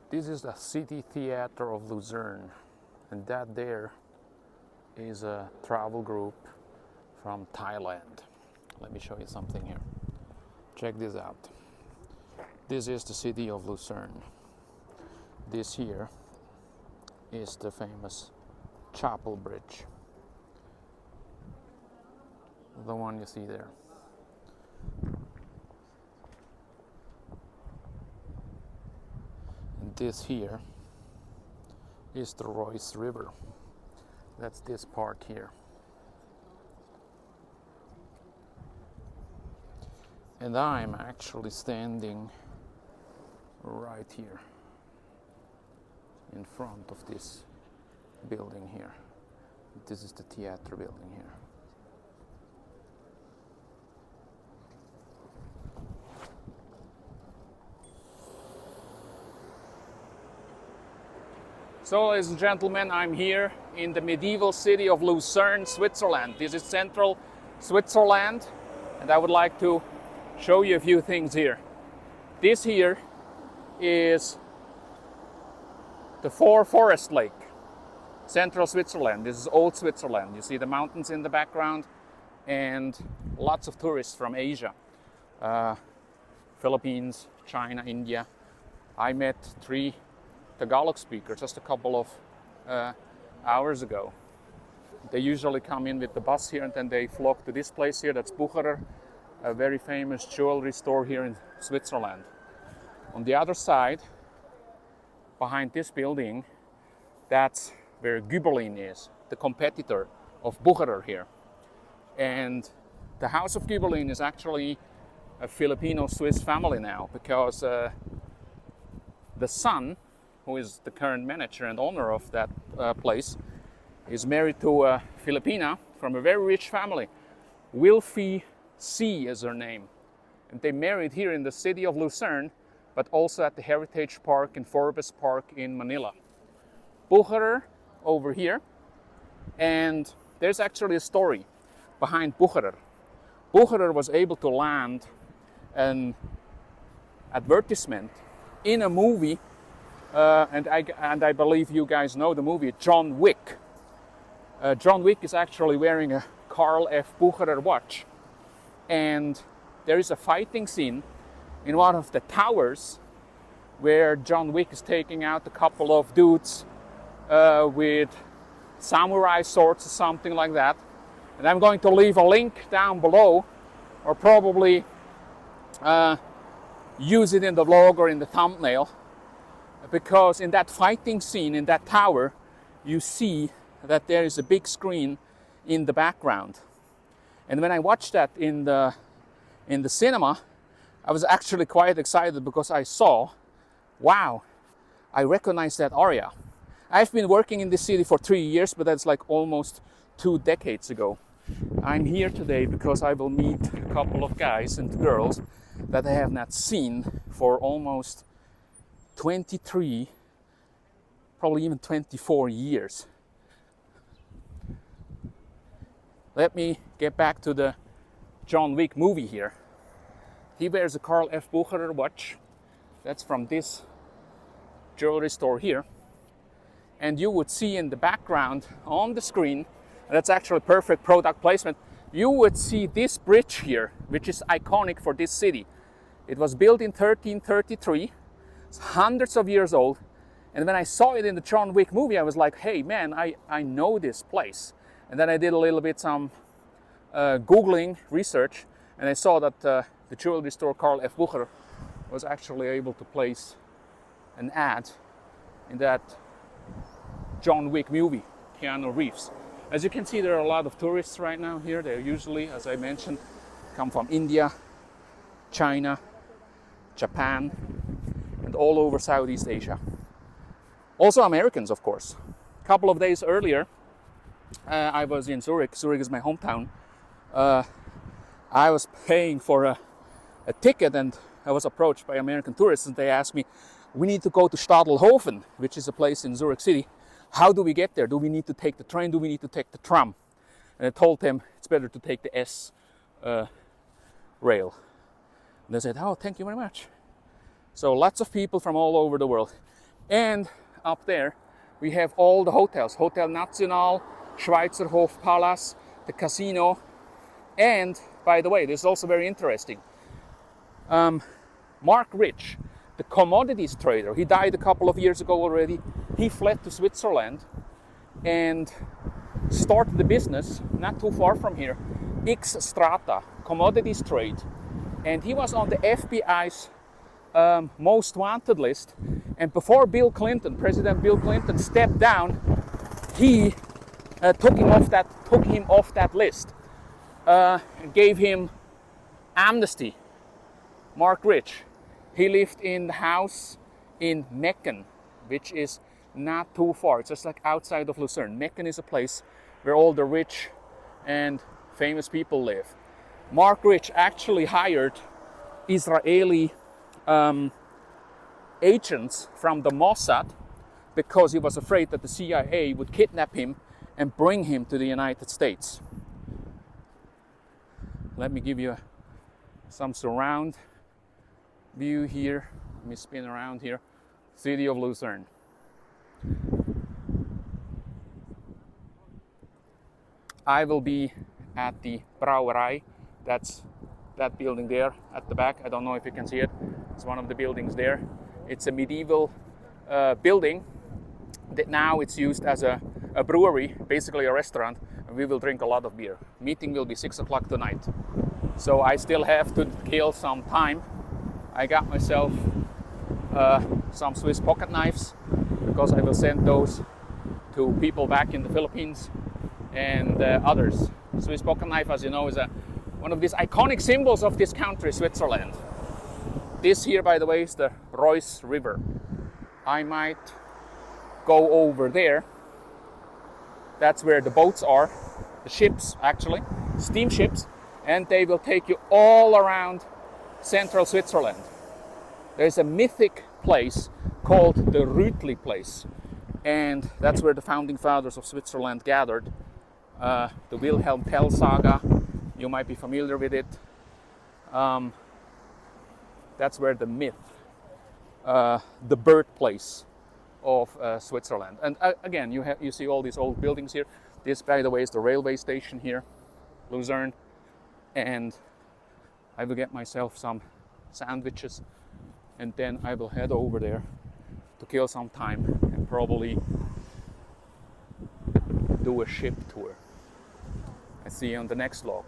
This is the City Theatre of Lucerne, and that there is a travel group from Thailand. Let me show you something here. Check this out. This is the city of Lucerne. This here is the famous Chapel Bridge, the one you see there. This here is the Reuss River. That's this part here. And I'm actually standing right here in front of this building here. This is the theater building here. So, ladies and gentlemen, I'm here in the medieval city of Lucerne, Switzerland. This is central Switzerland, and I would like to show you a few things here. This here is the Four Forest Lake, central Switzerland. This is old Switzerland. You see the mountains in the background and lots of tourists from Asia, Philippines, China, India. I met 3 Tagalog speakers just a couple of hours ago. They usually come in with the bus here and then they flock to this place here. That's Bucherer, a very famous jewelry store here in Switzerland. On the other side, behind this building, that's where Güberlin is, the competitor of Bucherer here. And the house of Güberlin is actually a Filipino-Swiss family now, because the son, who is the current manager and owner of that place, is married to a Filipina from a very rich family. Wilfie C is her name. And they married here in the city of Lucerne, but also at the Heritage Park and Forbes Park in Manila. Bucherer over here, and there's actually a story behind Bucherer. Bucherer was able to land an advertisement in a movie, and I believe you guys know the movie John Wick. John Wick is actually wearing a Karl F. Bucherer watch, and there is a fighting scene in one of the towers where John Wick is taking out a couple of dudes with samurai swords or something like that. And I'm going to leave a link down below, or probably use it in the vlog or in the thumbnail, because in that fighting scene in that tower, you see that there is a big screen in the background. And when I watched that in the cinema, I was actually quite excited because I saw, wow, I recognize that area. I've been working in this city for 3 years, but that's like almost 2 decades ago. I'm here today because I will meet a couple of guys and girls that I have not seen for almost 23, probably even 24 years. Let me get back to the John Wick movie here. He wears a Karl F. Bucherer watch. That's from this jewelry store here. And you would see in the background on the screen, and that's actually perfect product placement, you would see this bridge here, which is iconic for this city. It was built in 1333. It's hundreds of years old. And when I saw it in the John Wick movie, I was like, hey man, I know this place. And then I did a little bit some Googling research, and I saw that the jewelry store Karl F. Bucherer was actually able to place an ad in that John Wick movie, Keanu Reeves. As you can see, there are a lot of tourists right now here. They usually, as I mentioned, come from India, China, Japan, and all over Southeast Asia. Also Americans, of course. A couple of days earlier, I was in Zurich. Zurich is my hometown. I was paying for a a ticket, and I was approached by American tourists, and they asked me, we need to go to Stadelhofen, which is a place in Zurich City. How do we get there? Do we need to take the train? Do we need to take the tram? And I told them it's better to take the S rail. And they said, oh, thank you very much. So lots of people from all over the world. And up there, we have all the hotels. Hotel National, Schweizer Hof Palace, the casino. And, by the way, this is also very interesting. Mark Rich, the commodities trader, he died a couple of years ago already. He fled to Switzerland and started the business not too far from here, X Strata, commodities trade. And he was on the FBI's most wanted list. And before Bill Clinton, President Bill Clinton, stepped down, he took him off that list and gave him amnesty. Mark Rich, he lived in the house in Mecken, which is not too far. It's just like outside of Lucerne. Mecken is a place where all the rich and famous people live. Mark Rich actually hired Israeli agents from the Mossad because he was afraid that the CIA would kidnap him and bring him to the United States. Let me give you some surround view here. Let me spin around here. City of Lucerne. I will be at the Brauerei. That's that building there at the back. I don't know if you can see it. It's one of the buildings there. It's a medieval building that now it's used as a brewery, basically a restaurant, and we will drink a lot of beer. Meeting will be 6 o'clock tonight. So I still have to kill some time. I got myself some Swiss pocket knives because I will send those to people back in the Philippines and others. Swiss pocket knife, as you know, is one of these iconic symbols of this country, Switzerland. This here, by the way, is the Reuss River. I might go over there. That's where the boats are, the ships actually, steamships, and they will take you all around central Switzerland. There's a mythic place called the Rütli place, and that's where the founding fathers of Switzerland gathered. The Wilhelm Tell saga, you might be familiar with it. That's where the myth, the birthplace of Switzerland. And again, you see all these old buildings here. This, by the way, is the railway station here, Lucerne. And I will get myself some sandwiches, and then I will head over there to kill some time and probably do a ship tour. I see you on the next vlog.